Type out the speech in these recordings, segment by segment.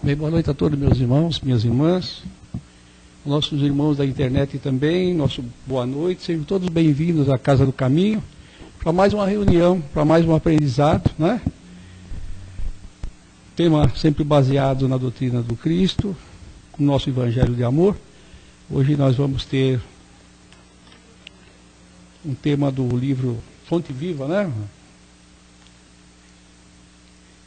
Bem, boa noite a todos meus irmãos, minhas irmãs, nossos irmãos da internet também, nosso boa noite, sejam todos bem-vindos à Casa do Caminho, para mais uma reunião, para mais um aprendizado, né? Tema sempre baseado na doutrina do Cristo, o nosso Evangelho de Amor. Hoje nós vamos ter um tema do livro Fonte Viva, né?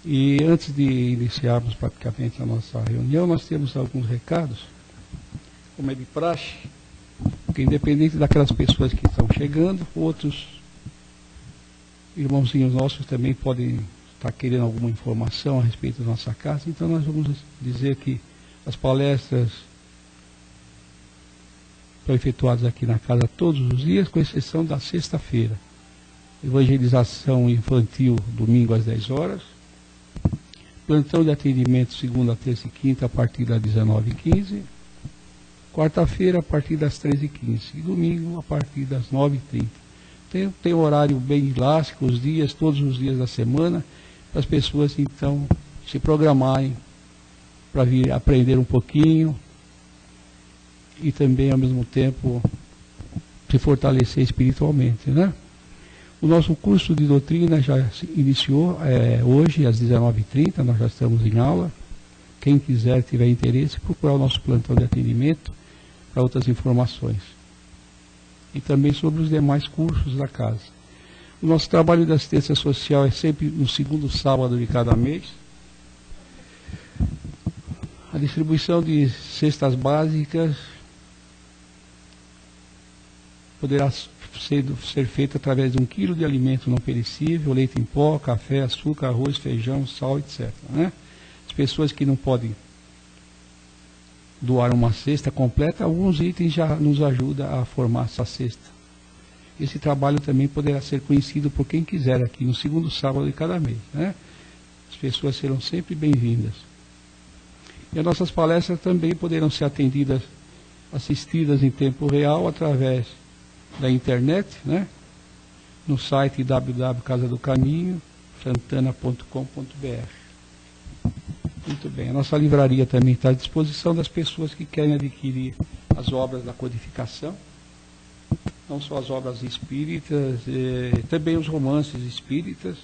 E antes de iniciarmos praticamente a nossa reunião, nós temos alguns recados, como é de praxe, porque independente daquelas pessoas que estão chegando, outros irmãozinhos nossos também podem estar querendo alguma informação a respeito da nossa casa. Então nós vamos dizer que as palestras são efetuadas aqui na casa todos os dias, com exceção da sexta-feira. Evangelização infantil, domingo às 10 horas. Plantão de atendimento segunda, terça e quinta a partir das 19h15. Quarta-feira a partir das 13h15. E domingo a partir das 9h30. Tem um horário bem elástico, os dias, todos os dias da semana, para as pessoas então se programarem para vir aprender um pouquinho e também ao mesmo tempo se fortalecer espiritualmente, né? O nosso curso de doutrina já iniciou hoje às 19h30, nós já estamos em aula. Quem quiser, tiver interesse, procurar o nosso plantão de atendimento para outras informações. E também sobre os demais cursos da casa. O nosso trabalho de assistência social é sempre no segundo sábado de cada mês. A distribuição de cestas básicas poderá ser feita através de 1 quilo de alimento não perecível, leite em pó, café, açúcar, arroz, feijão, sal, etc. Né? As pessoas que não podem doar uma cesta completa, alguns itens já nos ajudam a formar essa cesta. Esse trabalho também poderá ser conhecido por quem quiser aqui no segundo sábado de cada mês. Né? As pessoas serão sempre bem-vindas. E as nossas palestras também poderão ser assistidas em tempo real através da internet, né? No site www.casadocaminho.santana.com.br. Muito bem, a nossa livraria também está à disposição das pessoas que querem adquirir as obras da codificação, não só as obras espíritas, também os romances espíritas.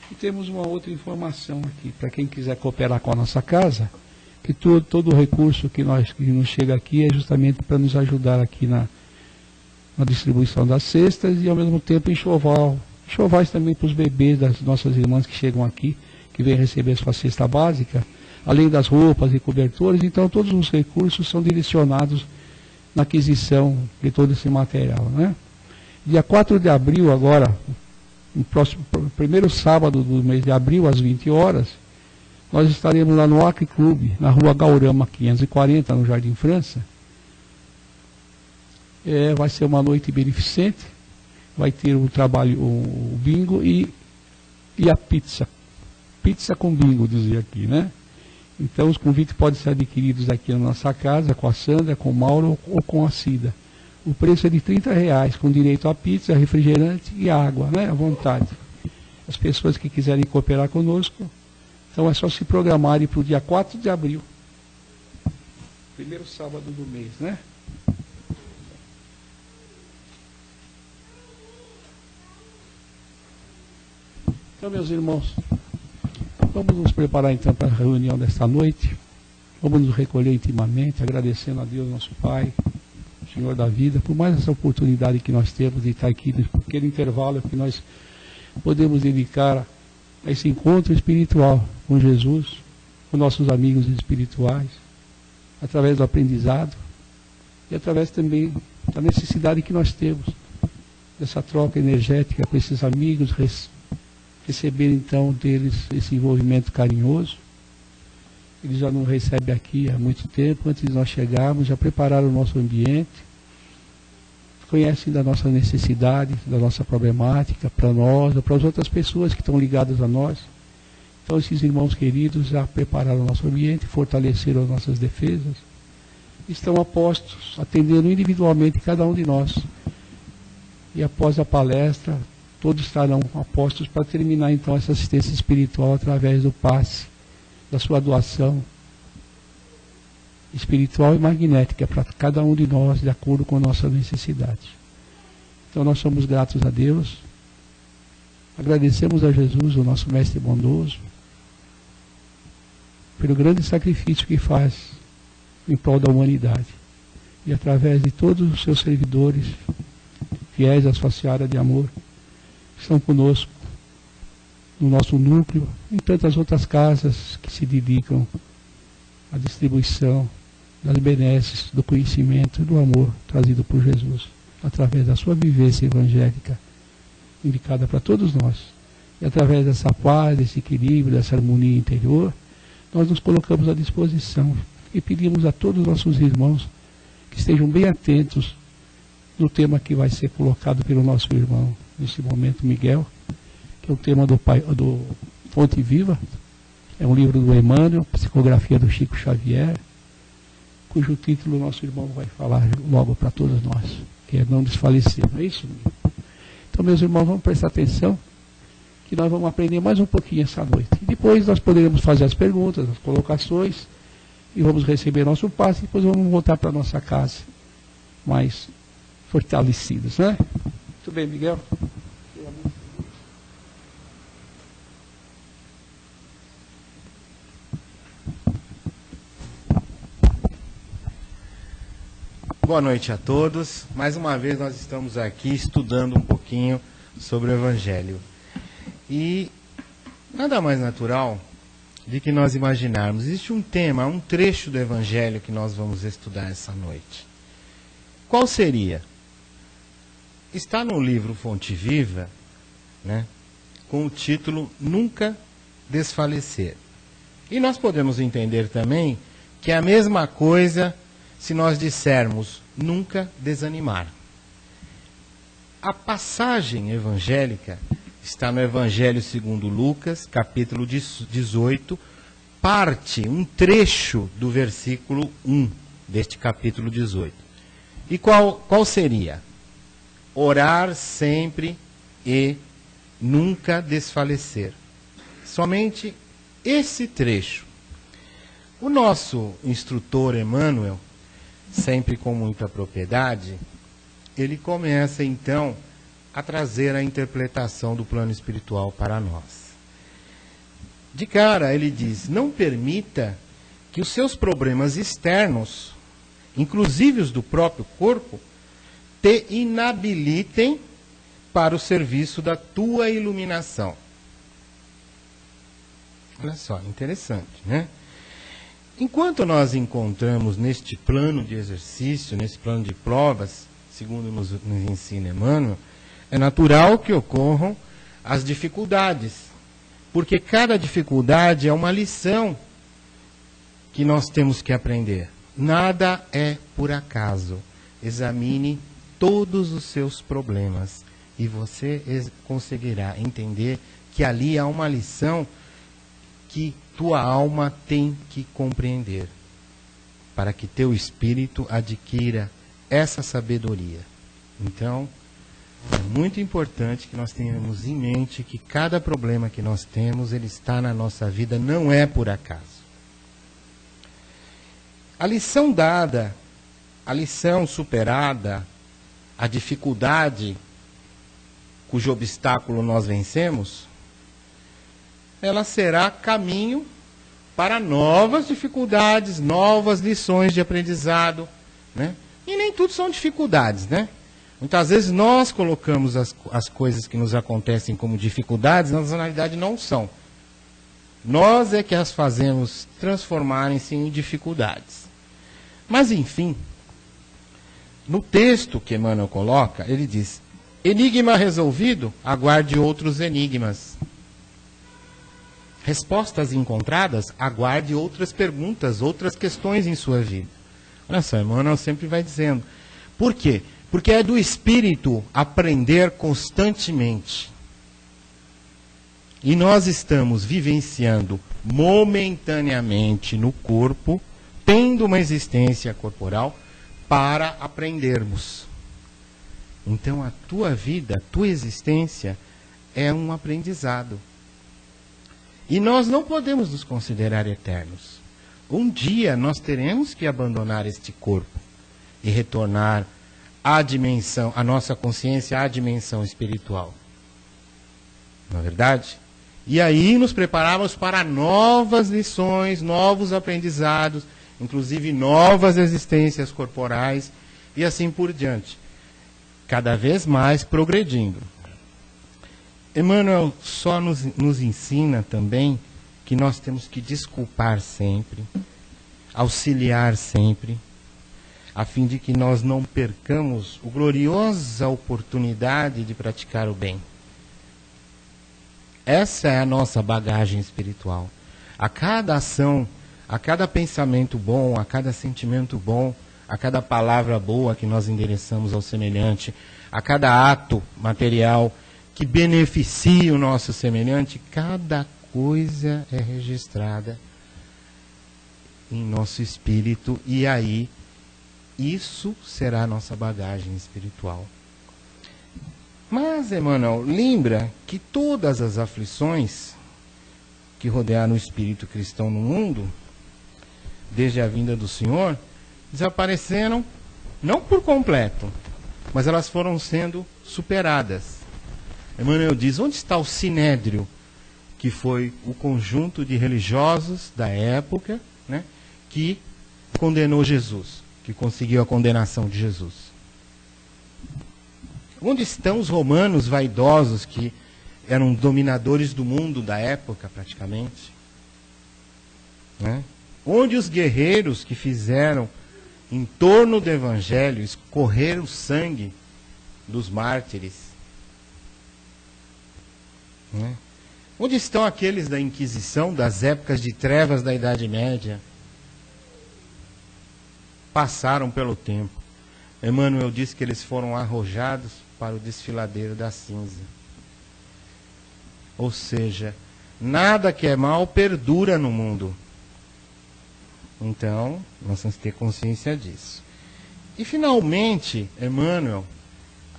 E temos uma outra informação aqui, para quem quiser cooperar com a nossa casa, que todo o recurso que nos chega aqui é justamente para nos ajudar aqui na distribuição das cestas e ao mesmo tempo enxovais também para os bebês das nossas irmãs que chegam aqui, que vêm receber sua cesta básica, além das roupas e cobertores. Então todos os recursos são direcionados na aquisição de todo esse material, né? Dia 4 de abril agora, no primeiro sábado do mês de abril, às 20 horas, nós estaremos lá no Acre Clube, na rua Gaurama 540, no Jardim França. Vai ser uma noite beneficente, vai ter o bingo e a pizza. Pizza com bingo, dizia aqui, né? Então os convites podem ser adquiridos aqui na nossa casa, com a Sandra, com o Mauro ou com a Cida. O preço é de R$30, com direito a pizza, refrigerante e água, né? À vontade. As pessoas que quiserem cooperar conosco, então é só se programarem para o dia 4 de abril, primeiro sábado do mês, né? Então, meus irmãos, vamos nos preparar então para a reunião desta noite. Vamos nos recolher intimamente, agradecendo a Deus, nosso Pai, o Senhor da vida, por mais essa oportunidade que nós temos de estar aqui, naquele intervalo que nós podemos dedicar a esse encontro espiritual com Jesus, com nossos amigos espirituais, através do aprendizado e através também da necessidade que nós temos dessa troca energética com esses amigos, receber então deles esse envolvimento carinhoso. Eles já nos recebem aqui há muito tempo, antes de nós chegarmos, já prepararam o nosso ambiente, conhecem da nossa necessidade, da nossa problemática, para nós, ou para as outras pessoas que estão ligadas a nós. Então esses irmãos queridos já prepararam o nosso ambiente, fortaleceram as nossas defesas, estão apostos, atendendo individualmente cada um de nós. E após a palestra, todos estarão apostos para terminar então essa assistência espiritual através do passe, da sua doação espiritual e magnética para cada um de nós, de acordo com a nossa necessidade. Então nós somos gratos a Deus, agradecemos a Jesus, o nosso Mestre bondoso, pelo grande sacrifício que faz em prol da humanidade. E através de todos os seus servidores, fiéis à sua seara de amor, estão conosco no nosso núcleo, em tantas outras casas que se dedicam à distribuição das benesses, do conhecimento e do amor trazido por Jesus, através da sua vivência evangélica, indicada para todos nós. E através dessa paz, desse equilíbrio, dessa harmonia interior, nós nos colocamos à disposição e pedimos a todos os nossos irmãos que estejam bem atentos no tema que vai ser colocado pelo nosso irmão, nesse momento, Miguel, que é o tema do Fonte Viva. É um livro do Emmanuel, psicografia do Chico Xavier, cujo título o nosso irmão vai falar logo para todos nós, que é Não Desfalecer. Não é isso, Miguel? Então, meus irmãos, vamos prestar atenção, que nós vamos aprender mais um pouquinho essa noite. E depois nós poderemos fazer as perguntas, as colocações, e vamos receber nosso passe, e depois vamos voltar para a nossa casa, mais fortalecidos, né? Muito bem, Miguel. Boa noite a todos. Mais uma vez nós estamos aqui estudando um pouquinho sobre o Evangelho. E nada mais natural de que nós imaginarmos. Existe um tema, um trecho do Evangelho que nós vamos estudar essa noite. Qual seria? Está no livro Fonte Viva, né, com o título Nunca Desfalecer. E nós podemos entender também que é a mesma coisa se nós dissermos nunca desanimar. A passagem evangélica está no Evangelho segundo Lucas, capítulo 18, um trecho do versículo 1 deste capítulo 18. E qual seria? Orar sempre e nunca desfalecer. Somente esse trecho. O nosso instrutor Emmanuel, sempre com muita propriedade, ele começa então a trazer a interpretação do plano espiritual para nós. De cara, ele diz: não permita que os seus problemas externos, inclusive os do próprio corpo, te inabilitem para o serviço da tua iluminação. Olha só, interessante, né? Enquanto nós encontramos neste plano de exercício, nesse plano de provas, segundo nos ensina Emmanuel, é natural que ocorram as dificuldades, porque cada dificuldade é uma lição que nós temos que aprender. Nada é por acaso. Examine todos os seus problemas e você conseguirá entender que ali há uma lição que tua alma tem que compreender, para que teu espírito adquira essa sabedoria. Então, é muito importante que nós tenhamos em mente que cada problema que nós temos, ele está na nossa vida, não é por acaso. A lição dada, a lição superada, a dificuldade cujo obstáculo nós vencemos, ela será caminho para novas dificuldades, novas lições de aprendizado, né? E nem tudo são dificuldades, né? Muitas vezes nós colocamos as coisas que nos acontecem como dificuldades, mas na realidade não são. Nós é que as fazemos transformarem-se em dificuldades. Mas enfim, no texto que Emmanuel coloca, ele diz: enigma resolvido, aguarde outros enigmas. Respostas encontradas, aguarde outras perguntas, outras questões em sua vida. Olha só, Emmanuel sempre vai dizendo. Por quê? Porque é do espírito aprender constantemente. E nós estamos vivenciando momentaneamente no corpo, tendo uma existência corporal, para aprendermos. Então a tua vida, a tua existência é um aprendizado. E nós não podemos nos considerar eternos. Um dia nós teremos que abandonar este corpo e retornar à dimensão, a nossa consciência à dimensão espiritual. Não é verdade? E aí nos preparamos para novas lições, novos aprendizados, inclusive novas existências corporais e assim por diante. Cada vez mais progredindo. Emmanuel só nos ensina também que nós temos que desculpar sempre, auxiliar sempre, a fim de que nós não percamos a gloriosa oportunidade de praticar o bem. Essa é a nossa bagagem espiritual. A cada ação, a cada pensamento bom, a cada sentimento bom, a cada palavra boa que nós endereçamos ao semelhante, a cada ato material que beneficie o nosso semelhante, cada coisa é registrada em nosso espírito e aí isso será a nossa bagagem espiritual. Mas, Emmanuel, lembra que todas as aflições que rodearam o espírito cristão no mundo, desde a vinda do Senhor, desapareceram, não por completo, mas elas foram sendo superadas. Emmanuel diz, onde está o Sinédrio, que foi o conjunto de religiosos da época, né, que condenou Jesus, que conseguiu a condenação de Jesus? Onde estão os romanos vaidosos que eram dominadores do mundo da época, praticamente? Né? Onde os guerreiros que fizeram em torno do Evangelho escorrer o sangue dos mártires? Né? Onde estão aqueles da Inquisição, das épocas de trevas da Idade Média? Passaram pelo tempo. Emmanuel diz que eles foram arrojados para o desfiladeiro da cinza. Ou seja, nada que é mal perdura no mundo. Então, nós temos que ter consciência disso. E finalmente, Emmanuel,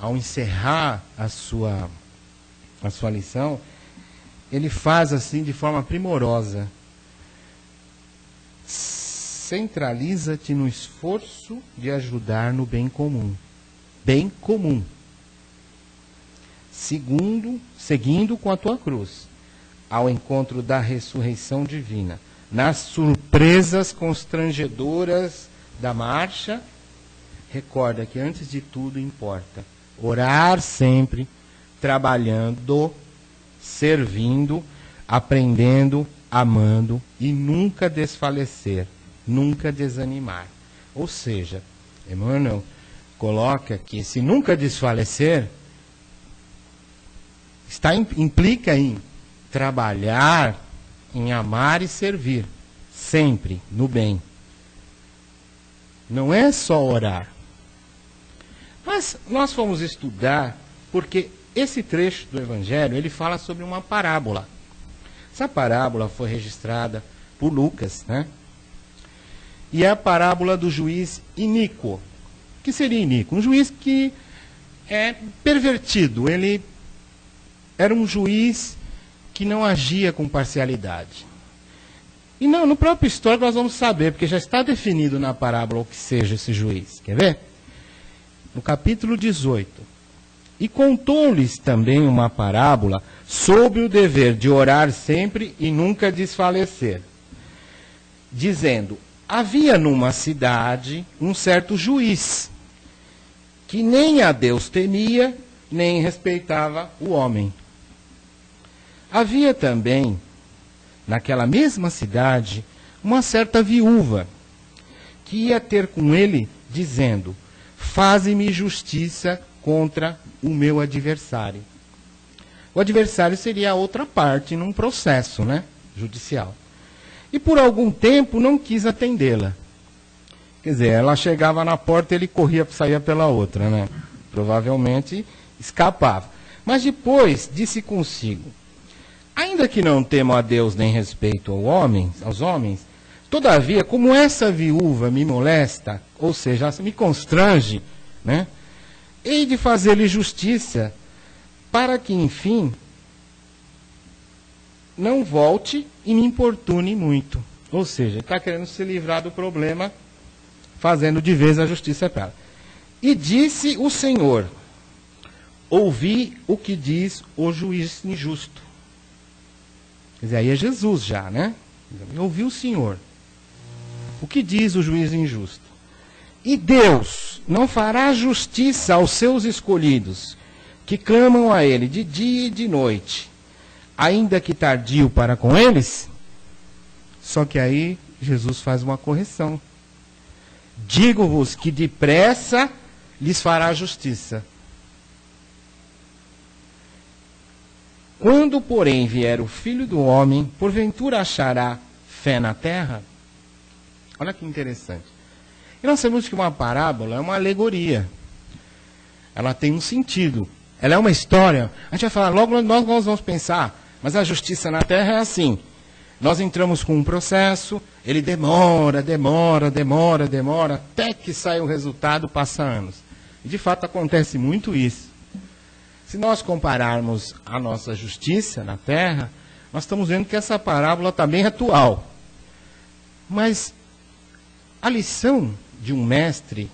ao encerrar a sua lição, ele faz assim de forma primorosa. Centraliza-te no esforço de ajudar no bem comum. Bem comum. Seguindo com a tua cruz, ao encontro da ressurreição divina, nas surpresas constrangedoras da marcha, recorda que antes de tudo importa orar sempre, trabalhando, servindo, aprendendo, amando e nunca desfalecer, nunca desanimar. Ou seja, Emmanuel coloca que se nunca desfalecer, implica em trabalhar, em amar e servir, sempre no bem. Não é só orar. Mas nós fomos estudar, porque esse trecho do Evangelho, ele fala sobre uma parábola. Essa parábola foi registrada por Lucas, né? E é a parábola do juiz iníquo. O que seria iníquo? Um juiz que é pervertido. Ele era um juiz que não agia com parcialidade. E não, no próprio histórico nós vamos saber, porque já está definido na parábola o que seja esse juiz. Quer ver? No capítulo 18. E contou-lhes também uma parábola sobre o dever de orar sempre e nunca desfalecer, dizendo, havia numa cidade um certo juiz, que nem a Deus temia, nem respeitava o homem. Havia também, naquela mesma cidade, uma certa viúva, que ia ter com ele, dizendo, faze-me justiça contra o meu adversário. O adversário seria a outra parte num processo, né, judicial. E por algum tempo não quis atendê-la. Quer dizer, ela chegava na porta e ele saía pela outra, né? Provavelmente escapava. Mas depois disse consigo, ainda que não temo a Deus nem respeito aos homens, todavia, como essa viúva me molesta, ou seja, me constrange, né? hei de fazer-lhe justiça, para que, enfim, não volte e me importune muito. Ou seja, ele está querendo se livrar do problema, fazendo de vez a justiça para ela. E disse o Senhor: ouvi o que diz o juiz injusto. Quer dizer, aí é Jesus já, né? Ouvi o Senhor. O que diz o juiz injusto? E Deus não fará justiça aos seus escolhidos, que clamam a Ele de dia e de noite, ainda que tardio para com eles? Só que aí Jesus faz uma correção. Digo-vos que depressa lhes fará justiça. Quando, porém, vier o Filho do Homem, porventura achará fé na terra? Olha que interessante. E nós sabemos que uma parábola é uma alegoria. Ela tem um sentido. Ela é uma história. A gente vai falar, logo nós vamos pensar, mas a justiça na terra é assim. Nós entramos com um processo, ele demora, até que sai o resultado, passa anos. E de fato acontece muito isso. Se nós compararmos a nossa justiça na terra, nós estamos vendo que essa parábola está bem atual. Mas a lição de um mestre,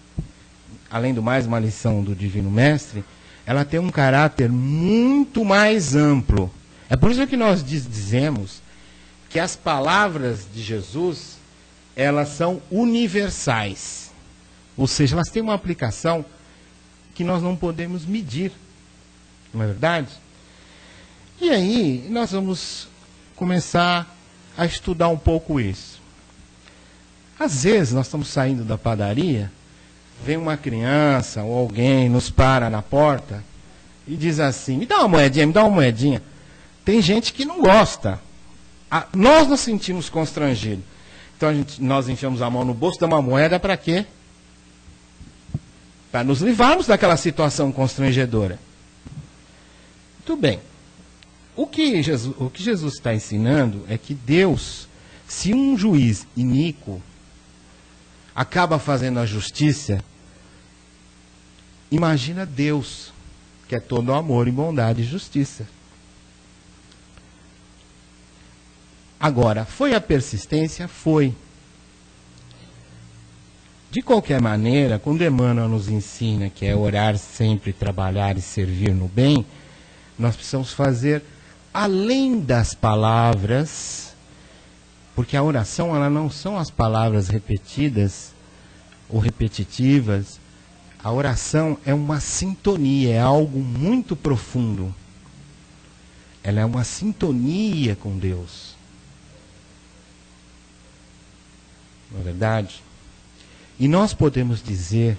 além do mais uma lição do Divino Mestre, ela tem um caráter muito mais amplo. É por isso que nós dizemos que as palavras de Jesus, elas são universais. Ou seja, elas têm uma aplicação que nós não podemos medir. Não é verdade? E aí, nós vamos começar a estudar um pouco isso. Às vezes, nós estamos saindo da padaria, vem uma criança ou alguém nos para na porta e diz assim, me dá uma moedinha. Tem gente que não gosta. Nós nos sentimos constrangidos. Então nós enfiamos a mão no bolso, damos uma moeda para quê? Para nos livrarmos daquela situação constrangedora. Muito bem. O que Jesus está ensinando é que Deus, se um juiz iníquo acaba fazendo a justiça, imagina Deus, que é todo amor e bondade e justiça. Agora, foi a persistência? Foi. De qualquer maneira, quando Emmanuel nos ensina que é orar sempre, trabalhar e servir no bem, nós precisamos fazer além das palavras, porque a oração, ela não são as palavras repetidas ou repetitivas. A oração é uma sintonia, é algo muito profundo. Ela é uma sintonia com Deus. Não é verdade? E nós podemos dizer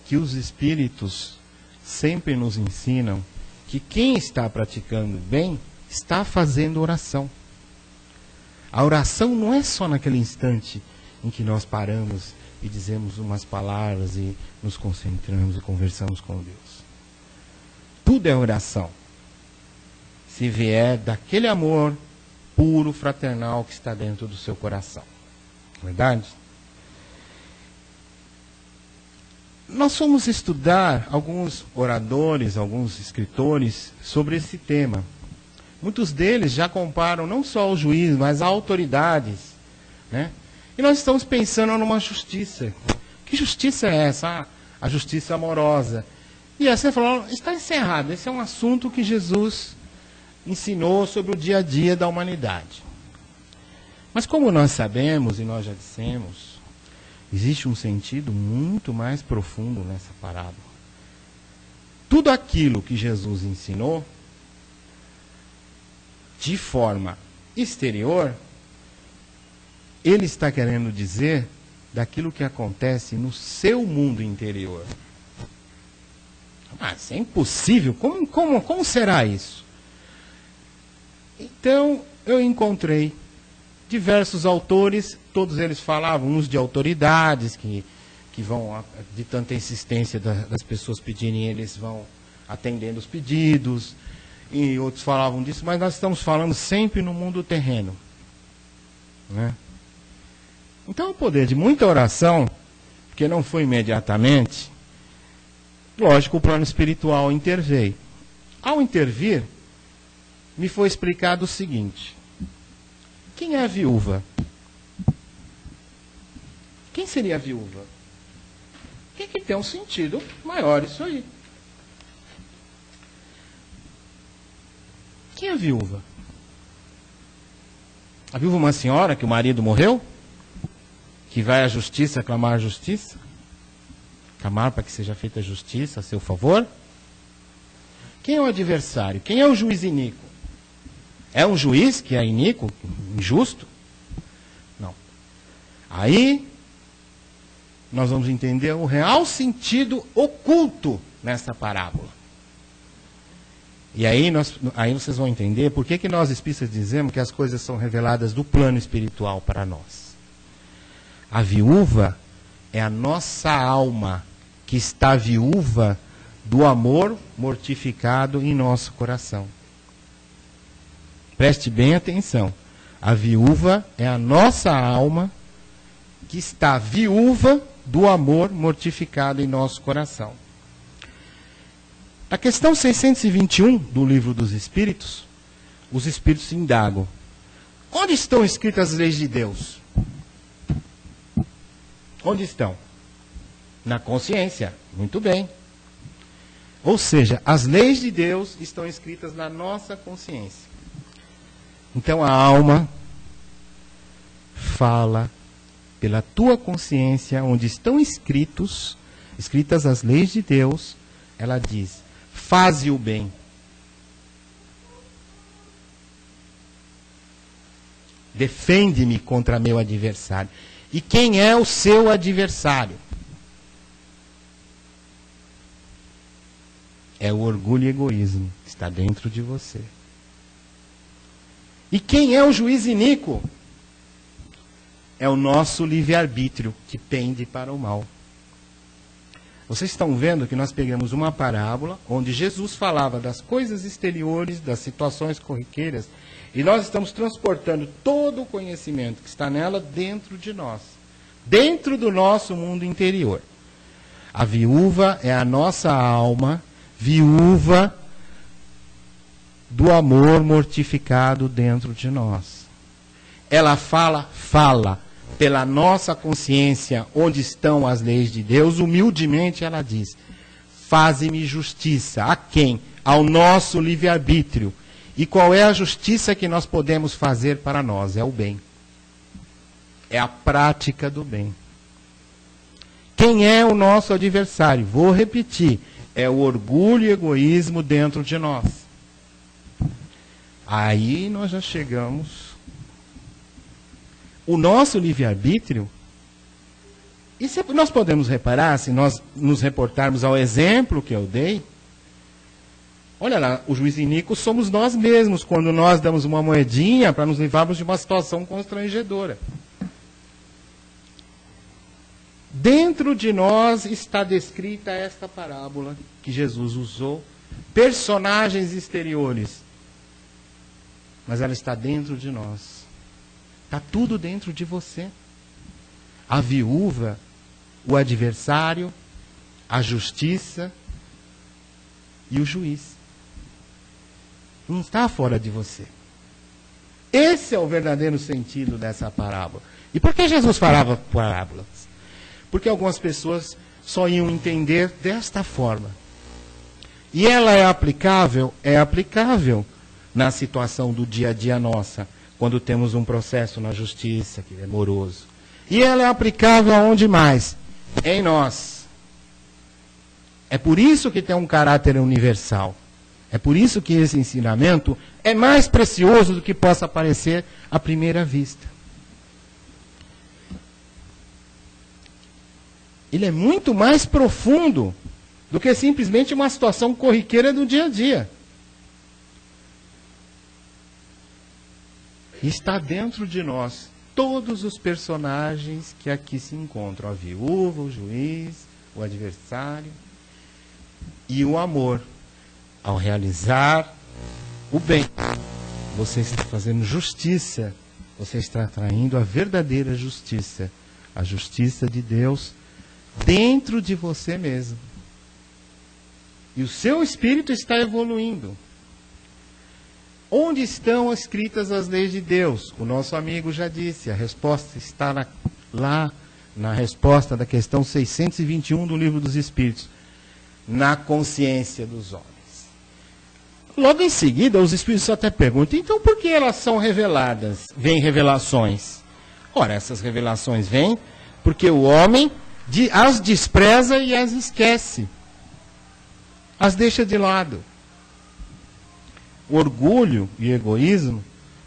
que os Espíritos sempre nos ensinam que quem está praticando bem está fazendo oração. A oração não é só naquele instante em que nós paramos e dizemos umas palavras e nos concentramos e conversamos com Deus. Tudo é oração. Se vier daquele amor puro, fraternal que está dentro do seu coração. Verdade? Nós fomos estudar alguns oradores, alguns escritores sobre esse tema. Muitos deles já comparam não só o juiz, mas as autoridades, né? E nós estamos pensando numa justiça. Que justiça é essa? A justiça amorosa. E aí você falou, está encerrado. Esse é um assunto que Jesus ensinou sobre o dia a dia da humanidade. Mas como nós sabemos, e nós já dissemos, existe um sentido muito mais profundo nessa parábola. Tudo aquilo que Jesus ensinou, de forma exterior, ele está querendo dizer daquilo que acontece no seu mundo interior. Mas é impossível, como será isso? Então, eu encontrei diversos autores, todos eles falavam, uns de autoridades, que vão, de tanta insistência das pessoas pedirem, eles vão atendendo os pedidos, e outros falavam disso, mas nós estamos falando sempre no mundo terreno, né? Então o poder de muita oração, porque não foi imediatamente, Lógico, o plano espiritual interveio. Ao intervir, me foi explicado o seguinte: quem é a viúva? Quem seria a viúva? Tem que ter um sentido maior isso aí. Quem é a viúva? A viúva é uma senhora que o marido morreu? Que vai à justiça clamar a justiça? Clamar para que seja feita a justiça a seu favor? Quem é o adversário? Quem é o juiz iníquo? É um juiz que é iníquo, injusto? Não. Aí nós vamos entender o real sentido oculto nessa parábola. E aí vocês vão entender por que nós espíritas dizemos que as coisas são reveladas do plano espiritual para nós. A viúva é a nossa alma que está viúva do amor mortificado em nosso coração. Preste bem atenção. A viúva é a nossa alma que está viúva do amor mortificado em nosso coração. Na questão 621 do Livro dos Espíritos, os Espíritos indagam: onde estão escritas as leis de Deus? Onde estão? Na consciência. Muito bem. Ou seja, as leis de Deus estão escritas na nossa consciência. Então a alma fala pela tua consciência, onde estão escritas as leis de Deus, ela diz: faze o bem. Defende-me contra meu adversário. E quem é o seu adversário? É o orgulho e egoísmo que está dentro de você. E quem é o juiz iníquo? É o nosso livre-arbítrio que pende para o mal. Vocês estão vendo que nós pegamos uma parábola onde Jesus falava das coisas exteriores, das situações corriqueiras, e nós estamos transportando todo o conhecimento que está nela dentro de nós, dentro do nosso mundo interior. A viúva é a nossa alma, viúva do amor mortificado dentro de nós. Ela fala pela nossa consciência, onde estão as leis de Deus. Humildemente ela diz: faze-me justiça. A quem? Ao nosso livre-arbítrio. E qual é a justiça que nós podemos fazer para nós? É o bem. É a prática do bem. Quem é o nosso adversário? Vou repetir: é o orgulho e egoísmo dentro de nós. Aí nós já chegamos. O nosso livre-arbítrio, e se nós podemos reparar, se nós nos reportarmos ao exemplo que eu dei, olha lá, o juiz iníquo somos nós mesmos, quando nós damos uma moedinha para nos livrarmos de uma situação constrangedora. Dentro de nós está descrita esta parábola que Jesus usou, personagens exteriores, mas ela está dentro de nós. Está tudo dentro de você. A viúva, o adversário, a justiça e o juiz. Não está fora de você. Esse é o verdadeiro sentido dessa parábola. E por que Jesus falava parábolas? Porque algumas pessoas só iam entender desta forma. E ela é aplicável na situação do dia a dia nossa, quando temos um processo na justiça que é moroso. E ela é aplicável aonde mais? Em nós. É por isso que tem um caráter universal. É por isso que esse ensinamento é mais precioso do que possa parecer à primeira vista. Ele é muito mais profundo do que simplesmente uma situação corriqueira do dia a dia. Está dentro de nós todos os personagens que aqui se encontram: a viúva, o juiz, o adversário e o amor. Ao realizar o bem, você está fazendo justiça, você está atraindo a verdadeira justiça, a justiça de Deus dentro de você mesmo. E o seu espírito está evoluindo. Onde estão escritas as leis de Deus? O nosso amigo já disse, a resposta está lá na resposta da questão 621 do Livro dos Espíritos. Na consciência dos homens. Logo em seguida, os Espíritos até perguntam, então por que elas são reveladas? Vêm revelações. Ora, essas revelações vêm porque o homem as despreza e as esquece. As deixa de lado. O orgulho e egoísmo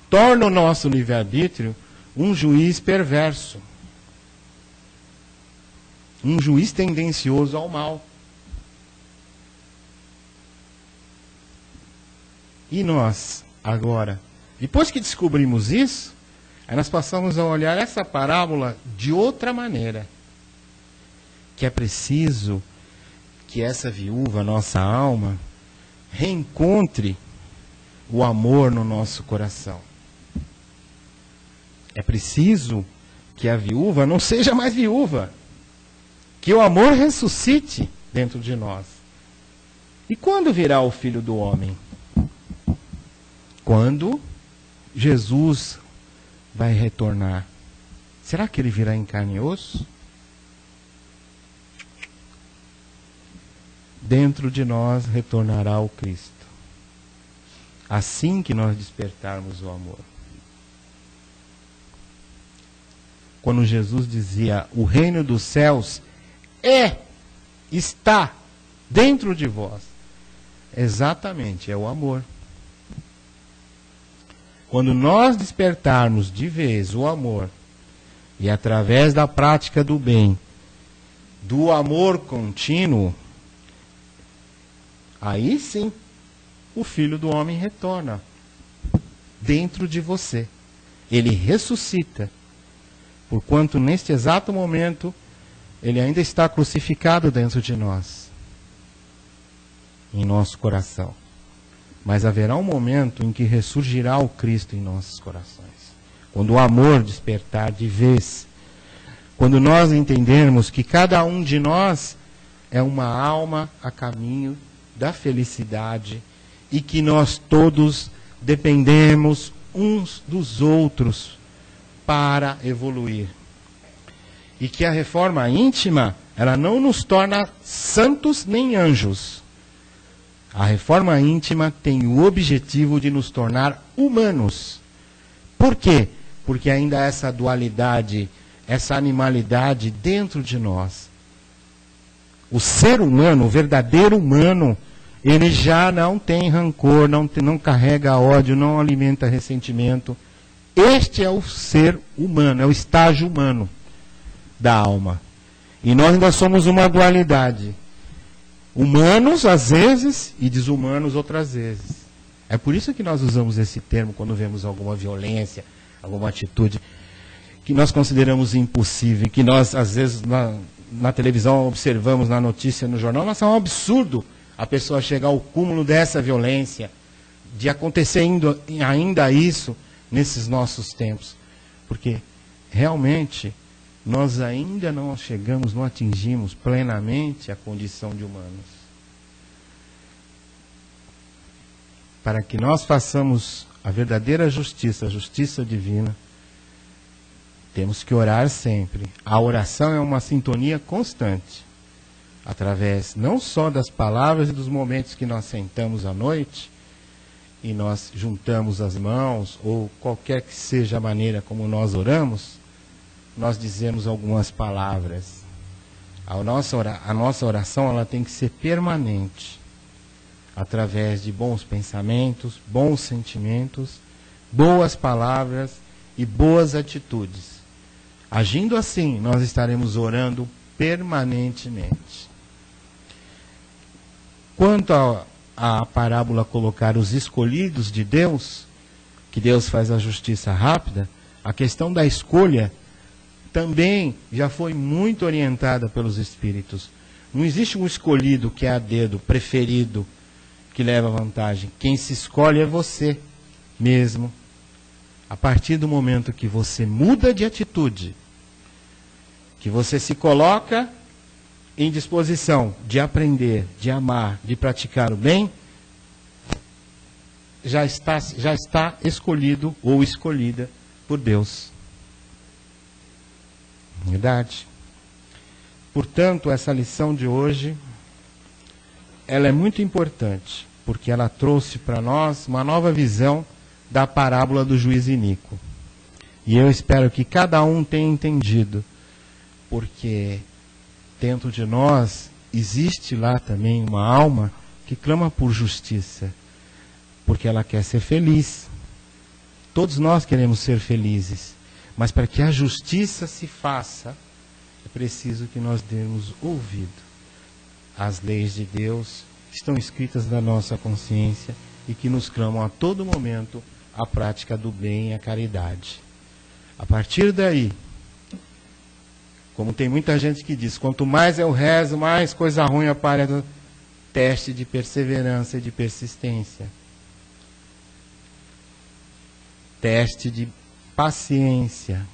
tornam o nosso livre-arbítrio um juiz perverso. Um juiz tendencioso ao mal. E nós, agora, depois que descobrimos isso, aí nós passamos a olhar essa parábola de outra maneira. Que é preciso que essa viúva, nossa alma, reencontre o amor no nosso coração. É preciso que a viúva não seja mais viúva. Que o amor ressuscite dentro de nós. E quando virá o Filho do Homem? Quando Jesus vai retornar. Será que ele virá em carne e osso? Dentro de nós retornará o Cristo. Assim que nós despertarmos o amor. Quando Jesus dizia, o reino dos céus está dentro de vós. Exatamente, é o amor. Quando nós despertarmos de vez o amor, e através da prática do bem, do amor contínuo, aí sim, o Filho do Homem retorna dentro de você. Ele ressuscita, porquanto neste exato momento, ele ainda está crucificado dentro de nós, em nosso coração. Mas haverá um momento em que ressurgirá o Cristo em nossos corações. Quando o amor despertar de vez. Quando nós entendermos que cada um de nós é uma alma a caminho da felicidade e que nós todos dependemos uns dos outros para evoluir. E que a reforma íntima, ela não nos torna santos nem anjos. A reforma íntima tem o objetivo de nos tornar humanos. Por quê? Porque ainda há essa dualidade, essa animalidade dentro de nós. O ser humano, o verdadeiro humano, ele já não tem rancor, não carrega ódio, não alimenta ressentimento. Este é o ser humano, é o estágio humano da alma. E nós ainda somos uma dualidade. Humanos, às vezes, e desumanos, outras vezes. É por isso que nós usamos esse termo quando vemos alguma violência, alguma atitude que nós consideramos impossível, que nós, às vezes, na televisão observamos, na notícia, no jornal, mas é um absurdo a pessoa chegar ao cúmulo dessa violência, de acontecer ainda isso nesses nossos tempos. Porque, realmente, nós ainda não chegamos, não atingimos plenamente a condição de humanos. Para que nós façamos a verdadeira justiça, a justiça divina, temos que orar sempre. A oração é uma sintonia constante. Através não só das palavras e dos momentos que nós sentamos à noite, e nós juntamos as mãos, ou qualquer que seja a maneira como nós oramos, nós dizemos algumas palavras. A nossa oração ela tem que ser permanente, através de bons pensamentos, bons sentimentos, boas palavras e boas atitudes. Agindo assim, nós estaremos orando permanentemente. Quanto à parábola colocar os escolhidos de Deus, que Deus faz a justiça rápida, a questão da escolha também já foi muito orientada pelos Espíritos. Não existe um escolhido que é a dedo, preferido, que leva vantagem. Quem se escolhe é você mesmo. A partir do momento que você muda de atitude, que você se coloca em disposição de aprender, de amar, de praticar o bem, já está escolhido ou escolhida por Deus. Verdade. Portanto, essa lição de hoje, ela é muito importante, porque ela trouxe para nós uma nova visão da parábola do juiz iníquo. E eu espero que cada um tenha entendido, porque dentro de nós existe lá também uma alma que clama por justiça, porque ela quer ser feliz. Todos nós queremos ser felizes, mas para que a justiça se faça, é preciso que nós demos ouvido. As leis de Deus estão escritas na nossa consciência e que nos clamam a todo momento a prática do bem e a caridade. A partir daí, como tem muita gente que diz, quanto mais eu rezo, mais coisa ruim aparece. Teste de perseverança e de persistência. Teste de paciência.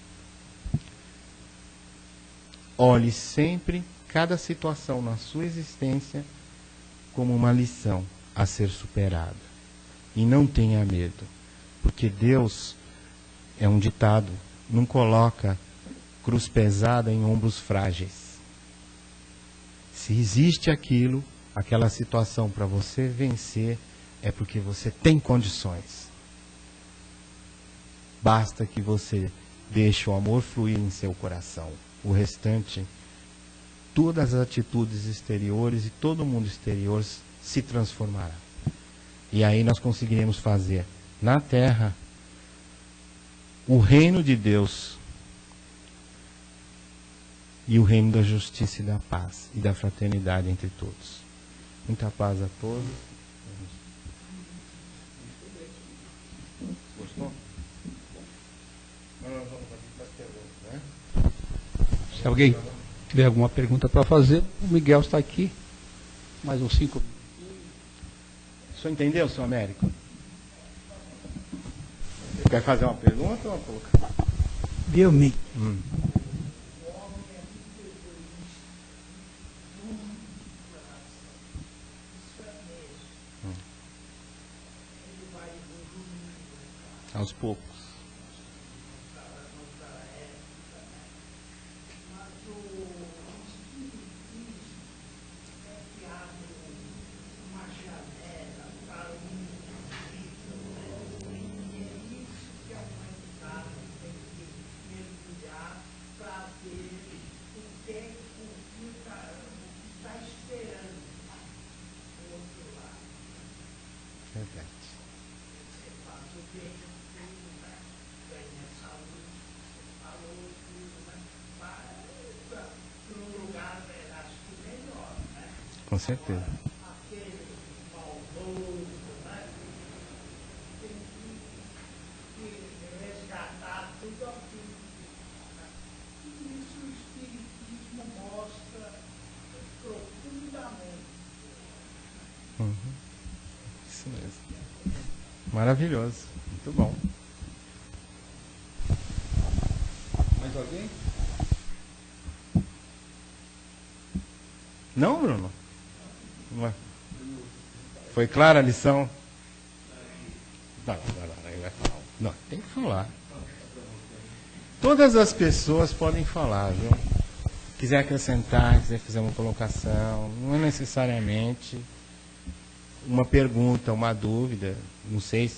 Olhe sempre cada situação na sua existência como uma lição a ser superada. E não tenha medo, porque Deus, é um ditado, não coloca cruz pesada em ombros frágeis. Se existe aquilo, aquela situação para você vencer, é porque você tem condições. Basta que você deixe o amor fluir em seu coração. O restante, todas as atitudes exteriores e todo o mundo exterior se transformará. E aí nós conseguiremos fazer na terra o reino de Deus e o reino da justiça e da paz e da fraternidade entre todos. Muita paz a todos. Gostou? Se alguém tiver alguma pergunta para fazer, o Miguel está aqui. Mais uns 5 minutos. O senhor entendeu, senhor Américo? Quer fazer uma pergunta ou uma pouca? Viu, Mi? Aos poucos. Verdade. Com certeza. Isso mesmo. Maravilhoso. Muito bom. Mais alguém? Não, Bruno? Não é? Foi clara a lição? Não, aí vai falar. Não, tem que falar. Todas as pessoas podem falar, viu? Quiser acrescentar, quiser fazer uma colocação, não é necessariamente uma pergunta, uma dúvida, não sei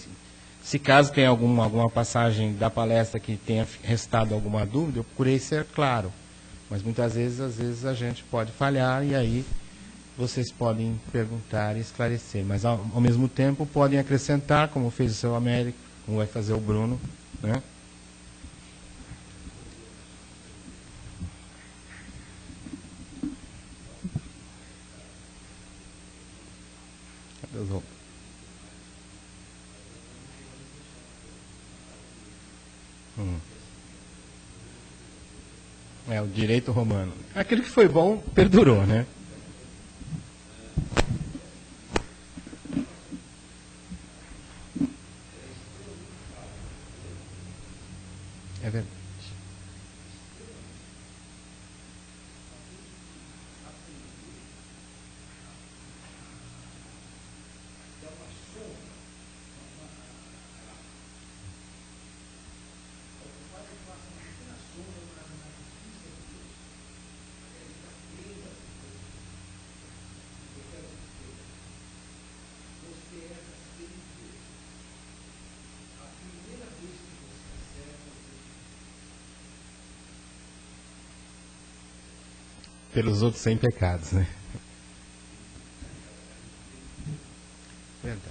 se caso tenha alguma passagem da palestra que tenha restado alguma dúvida, eu procurei ser claro. Mas muitas vezes, às vezes a gente pode falhar e aí vocês podem perguntar e esclarecer. Mas ao mesmo tempo podem acrescentar, como fez o seu Américo, como vai fazer o Bruno, né? Cadê os outros? É, o direito romano. Aquilo que foi bom, perdurou, né? É verdade. pelos outros sem pecados, né? Verdade.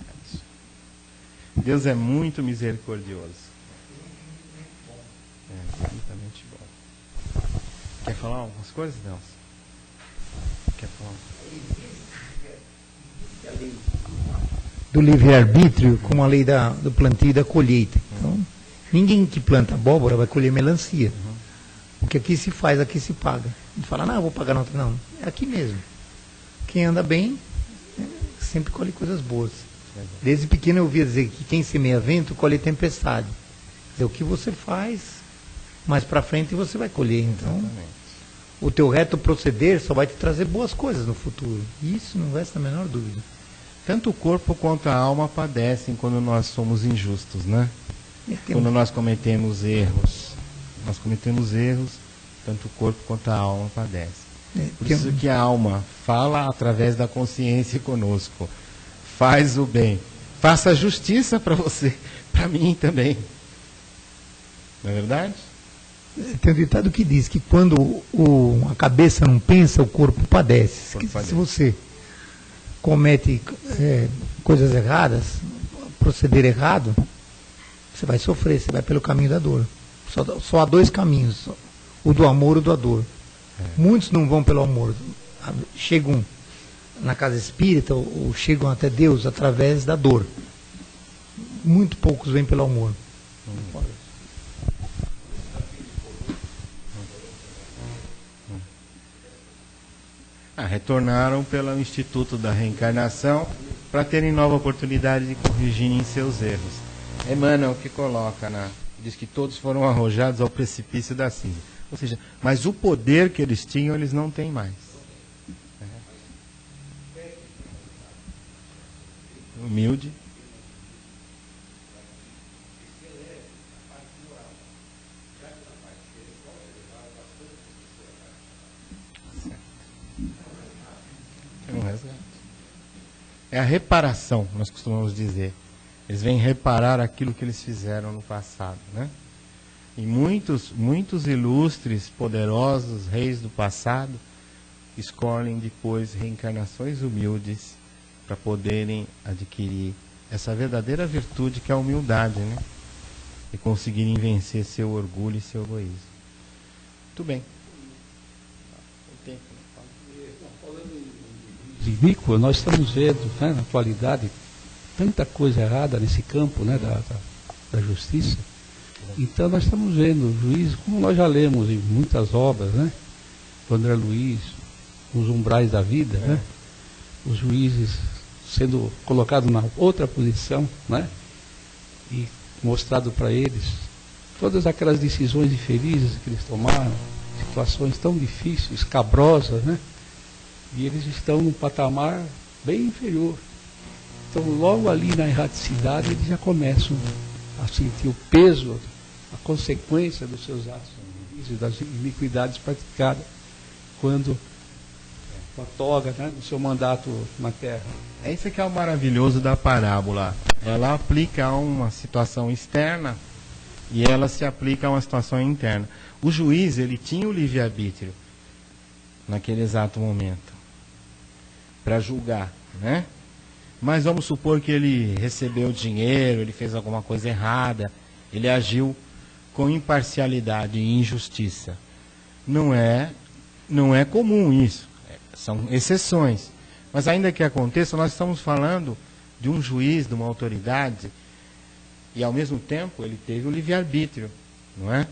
Deus é muito misericordioso. É, infinitamente bom. Quer falar algumas coisas, Nelson? Quer falar? Do livre-arbítrio como a lei do plantio e da colheita. Então, ninguém que planta abóbora vai colher melancia. O que aqui se faz, aqui se paga. Não fala, não, eu vou pagar na outra. Não, é aqui mesmo. Quem anda bem, sempre colhe coisas boas. Desde pequeno eu ouvia dizer que quem semeia vento, colhe tempestade. Quer dizer, o que você faz, mais para frente você vai colher. Então, o teu reto proceder só vai te trazer boas coisas no futuro. Isso não resta a menor dúvida. Tanto o corpo quanto a alma padecem quando nós somos injustos, né? Quando nós cometemos erros. Nós cometemos erros, tanto o corpo quanto a alma padecem. Por isso que a alma fala através da consciência conosco. Faz o bem. Faça a justiça para você, para mim também. Não é verdade? Tem um ditado que diz que quando a cabeça não pensa, o corpo padece. Se você comete coisas erradas, proceder errado, você vai sofrer, você vai pelo caminho da dor. Só há dois caminhos, o do amor e o da dor. Muitos não vão pelo amor, chegam na casa espírita ou chegam até Deus através da dor. Muito poucos vêm pelo amor. Retornaram pelo Instituto da Reencarnação para terem nova oportunidade de corrigirem seus erros. Emmanuel que coloca, diz que todos foram arrojados ao precipício da cinza. Ou seja, mas o poder que eles tinham, eles não têm mais. Humilde. É a reparação, nós costumamos dizer. Eles vêm reparar aquilo que eles fizeram no passado, né? E muitos ilustres, poderosos reis do passado escolhem depois reencarnações humildes para poderem adquirir essa verdadeira virtude que é a humildade, né? E conseguirem vencer seu orgulho e seu egoísmo. Muito bem. Ridículo, nós estamos vendo, né, na atualidade, tanta coisa errada nesse campo, né, da justiça. Então nós estamos vendo juízes, como nós já lemos em muitas obras, né, do André Luiz, os umbrais da vida, né, os juízes sendo colocados na outra posição, né, e mostrado para eles todas aquelas decisões infelizes que eles tomaram, situações tão difíceis, escabrosas, né, e eles estão num patamar bem inferior. Então, logo ali na erraticidade, eles já começam a sentir o peso, a consequência dos seus atos e das iniquidades praticadas quando a toga, né, do seu mandato na terra. É isso que é o maravilhoso da parábola. Ela aplica a uma situação externa e ela se aplica a uma situação interna. O juiz, ele tinha o livre-arbítrio naquele exato momento para julgar, né? Mas vamos supor que ele recebeu dinheiro, ele fez alguma coisa errada, ele agiu com imparcialidade e injustiça. Não é comum isso, são exceções. Mas ainda que aconteça, nós estamos falando de um juiz, de uma autoridade, e ao mesmo tempo ele teve o livre-arbítrio, não é?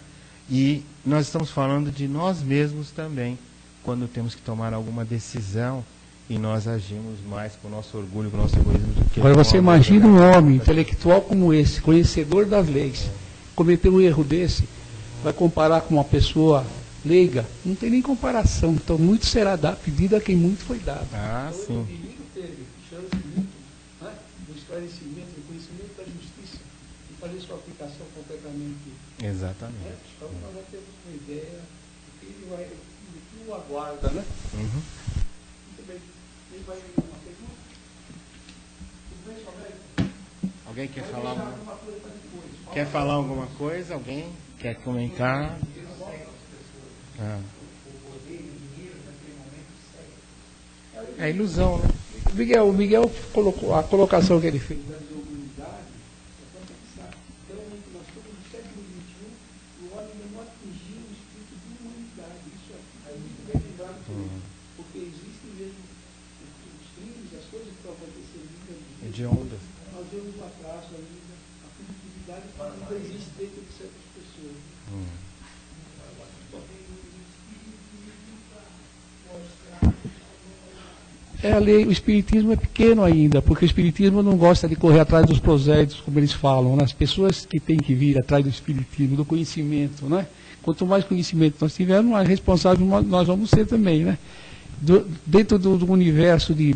E nós estamos falando de nós mesmos também, quando temos que tomar alguma decisão e nós agimos mais com o nosso orgulho, com o nosso egoísmo do que... Agora você imagina um homem intelectual como esse, conhecedor das leis, cometer um erro desse, vai comparar com uma pessoa leiga? Não tem nem comparação. Então muito será pedido a quem muito foi dado. Ah, sim. O inimigo teve, chama-se muito, né, do esclarecimento, do conhecimento da justiça, e fazer sua aplicação completamente. Exatamente. Então nós já temos uma ideia do que ele vai, do que o aguarda, né? Uhum. Muito bem. Quem vai uma pergunta? Tudo bem, Salve? Alguém quer falar alguma coisa? Quer falar alguma coisa? Alguém quer comentar? Ah. É ilusão, né? O Miguel colocou a colocação que ele fez da humanidade, então nós estamos no século XXI e o homem ainda não atingiu o espírito de humanidade. Isso é muito bem lembrado por ele, porque existem mesmo os crimes, as coisas que estão acontecendo ainda De ondas. nós vemos um atraso ainda, a primitividade ainda existe dentro de certas pessoas. O espiritismo é pequeno ainda, porque o espiritismo não gosta de correr atrás dos prosélitos, como eles falam, né? As pessoas que têm que vir atrás do espiritismo, do conhecimento, né? Quanto mais conhecimento nós tivermos, mais responsáveis nós vamos ser também, né? Dentro do universo de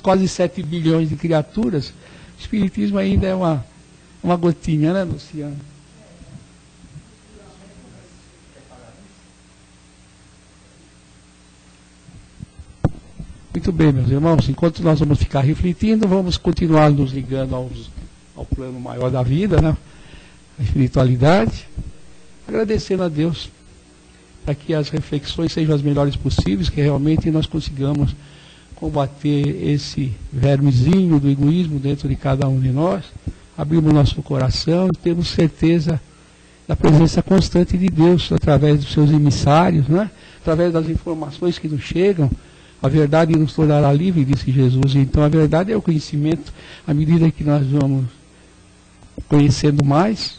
quase 7 bilhões de criaturas, o espiritismo ainda é uma gotinha, né, Luciano? Muito bem, meus irmãos, enquanto nós vamos ficar refletindo, vamos continuar nos ligando ao plano maior da vida, né? A espiritualidade, agradecendo a Deus para que as reflexões sejam as melhores possíveis, que realmente nós consigamos combater esse vermezinho do egoísmo dentro de cada um de nós, abrirmos nosso coração e termos certeza da presença constante de Deus através dos seus emissários, né? Através das informações que nos chegam. A verdade nos tornará livre, disse Jesus. Então a verdade é o conhecimento. À medida que nós vamos conhecendo mais,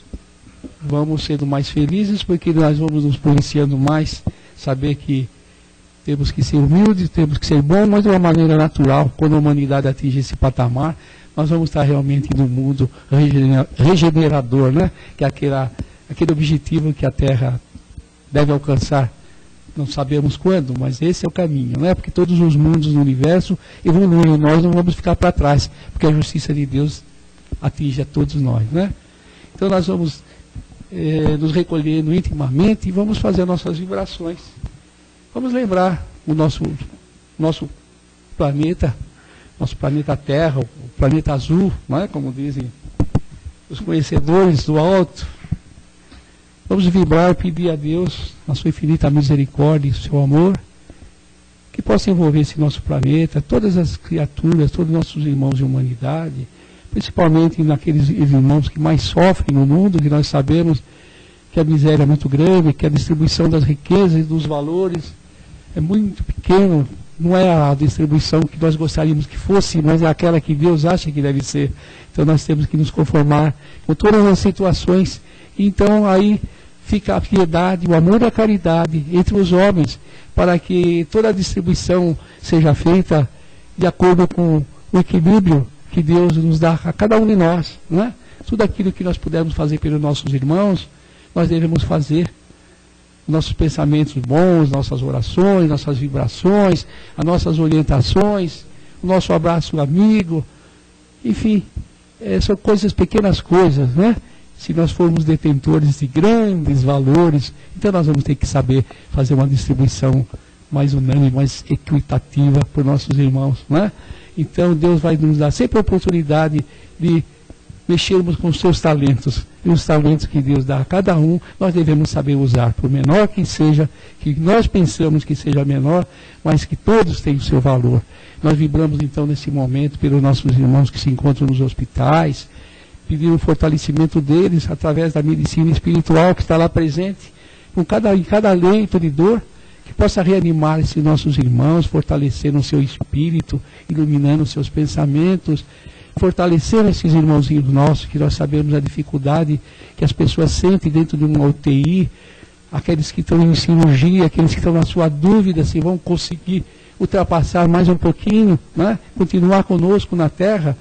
vamos sendo mais felizes, porque nós vamos nos policiando mais, saber que temos que ser humildes, temos que ser bons, mas de uma maneira natural. Quando a humanidade atinge esse patamar, nós vamos estar realmente no mundo regenerador, né? Que é aquele objetivo que a Terra deve alcançar. Não sabemos quando, mas esse é o caminho, né? Porque todos os mundos do universo evoluem, nós não vamos ficar para trás, porque a justiça de Deus atinge a todos nós, né? Então nós vamos nos recolhendo intimamente e vamos fazer nossas vibrações. Vamos lembrar o nosso planeta Terra, o planeta azul, não é? Como dizem os conhecedores do alto. Vamos vibrar, pedir a Deus, na sua infinita misericórdia e seu amor, que possa envolver esse nosso planeta, todas as criaturas, todos os nossos irmãos de humanidade, principalmente naqueles irmãos que mais sofrem no mundo, que nós sabemos que a miséria é muito grande, que a distribuição das riquezas e dos valores é muito pequena, não é a distribuição que nós gostaríamos que fosse, mas é aquela que Deus acha que deve ser. Então nós temos que nos conformar com todas as situações. Então aí fica a piedade, o amor e a caridade entre os homens, para que toda a distribuição seja feita de acordo com o equilíbrio que Deus nos dá a cada um de nós, né? Tudo aquilo que nós pudermos fazer pelos nossos irmãos, nós devemos fazer. Nossos pensamentos bons, nossas orações, nossas vibrações, as nossas orientações, o nosso abraço amigo, enfim, são coisas, pequenas coisas, né? Se nós formos detentores de grandes valores, então nós vamos ter que saber fazer uma distribuição mais unânime, mais equitativa para os nossos irmãos, né? Então Deus vai nos dar sempre a oportunidade de mexermos com os seus talentos. E os talentos que Deus dá a cada um, nós devemos saber usar, por menor que seja, que nós pensamos que seja menor, mas que todos têm o seu valor. Nós vibramos então nesse momento pelos nossos irmãos que se encontram nos hospitais, pedir o fortalecimento deles através da medicina espiritual que está lá presente, em cada leito de dor, que possa reanimar esses nossos irmãos, fortalecendo o seu espírito, iluminando os seus pensamentos, fortalecendo esses irmãozinhos nossos, que nós sabemos a dificuldade que as pessoas sentem dentro de uma UTI, aqueles que estão em cirurgia, aqueles que estão na sua dúvida se vão conseguir ultrapassar mais um pouquinho, né? Continuar conosco na Terra.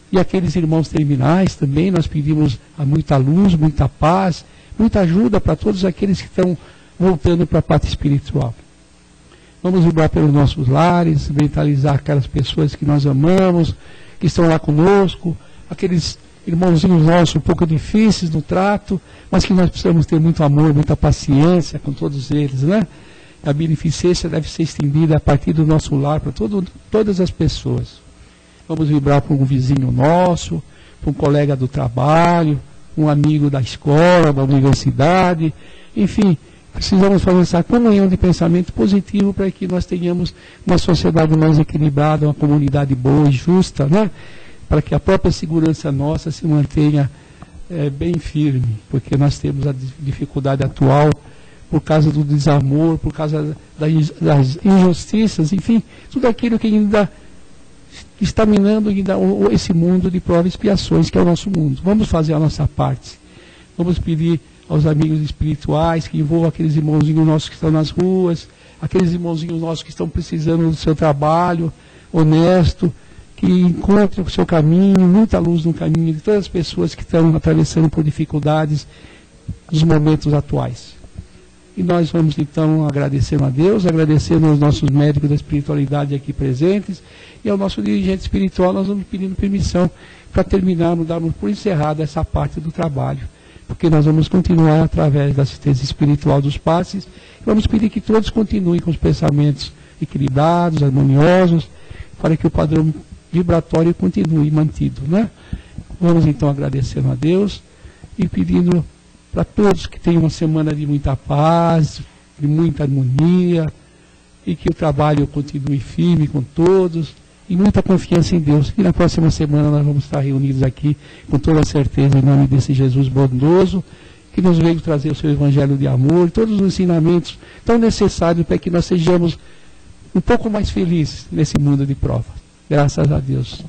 E aqueles irmãos terminais também, nós pedimos muita luz, muita paz, muita ajuda para todos aqueles que estão voltando para a parte espiritual. Vamos vibrar pelos nossos lares, mentalizar aquelas pessoas que nós amamos, que estão lá conosco, aqueles irmãozinhos nossos um pouco difíceis no trato, mas que nós precisamos ter muito amor, muita paciência com todos eles, né? A beneficência deve ser estendida a partir do nosso lar para todas as pessoas. Vamos vibrar para um vizinho nosso, para um colega do trabalho, um amigo da escola, da universidade, enfim, precisamos fazer essa comunhão de pensamento positivo para que nós tenhamos uma sociedade mais equilibrada, uma comunidade boa e justa, né? Para que a própria segurança nossa se mantenha bem firme, porque nós temos a dificuldade atual por causa do desamor, por causa das injustiças, enfim, tudo aquilo que ainda está minando esse mundo de provas e expiações, que é o nosso mundo. Vamos fazer a nossa parte. Vamos pedir aos amigos espirituais que envolvam aqueles irmãozinhos nossos que estão nas ruas, aqueles irmãozinhos nossos que estão precisando do seu trabalho honesto, que encontrem o seu caminho, muita luz no caminho de todas as pessoas que estão atravessando por dificuldades dos momentos atuais. E nós vamos então agradecendo a Deus, agradecendo aos nossos médicos da espiritualidade aqui presentes e ao nosso dirigente espiritual. Nós vamos pedindo permissão para terminarmos, darmos por encerrada essa parte do trabalho, porque nós vamos continuar através da assistência espiritual dos passes. Vamos pedir que todos continuem com os pensamentos equilibrados, harmoniosos, para que o padrão vibratório continue mantido, né? Vamos então agradecendo a Deus e pedindo para todos que tenham uma semana de muita paz, de muita harmonia, e que o trabalho continue firme com todos, e muita confiança em Deus. E na próxima semana nós vamos estar reunidos aqui com toda certeza em nome desse Jesus bondoso, que nos veio trazer o seu evangelho de amor, todos os ensinamentos tão necessários para que nós sejamos um pouco mais felizes nesse mundo de provas. Graças a Deus.